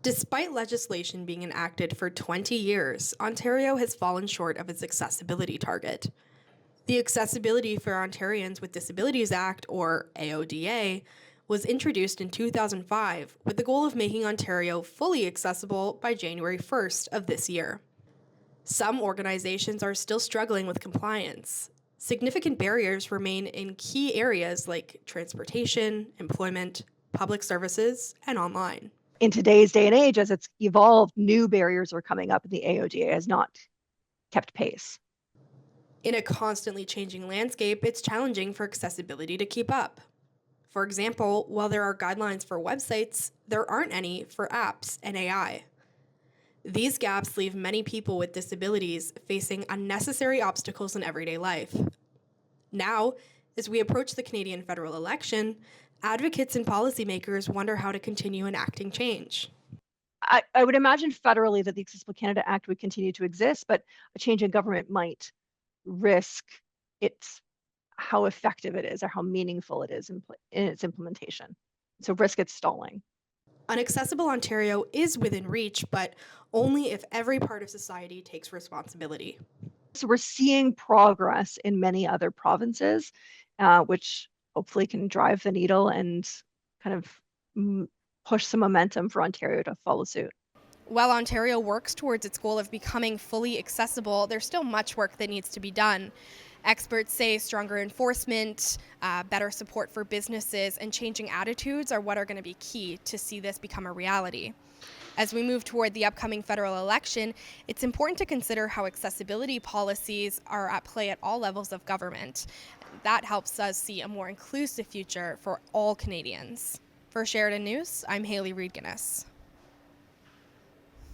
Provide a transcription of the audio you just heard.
Despite legislation being enacted for 20 years, Ontario has fallen short of its accessibility target. The Accessibility for Ontarians with Disabilities Act, or AODA, was introduced in 2005 with the goal of making Ontario fully accessible by January 1st of this year. Some organizations are still struggling with compliance. Significant barriers remain in key areas like transportation, employment, public services, and online. In today's day and age, as it's evolved, new barriers are coming up, and the AODA has not kept pace. In a constantly changing landscape, it's challenging for accessibility to keep up. For example, while there are guidelines for websites, there aren't any for apps and AI. These gaps leave many people with disabilities facing unnecessary obstacles in everyday life. Now, as we approach the Canadian federal election, advocates and policymakers wonder how to continue enacting change. I would imagine federally that the Accessible Canada Act would continue to exist, but a change in government might risk how effective it is or how meaningful it is in its implementation. So risk it stalling. An accessible Ontario is within reach, but only if every part of society takes responsibility. So we're seeing progress in many other provinces, which hopefully can drive the needle and kind of push some momentum for Ontario to follow suit. While Ontario works towards its goal of becoming fully accessible, there's still much work that needs to be done. Experts say stronger enforcement, better support for businesses, and changing attitudes are what are going to be key to see this become a reality. As we move toward the upcoming federal election, it's important to consider how accessibility policies are at play at all levels of government. That helps us see a more inclusive future for all Canadians. For Sheridan News, I'm Haley Reed-Guinness.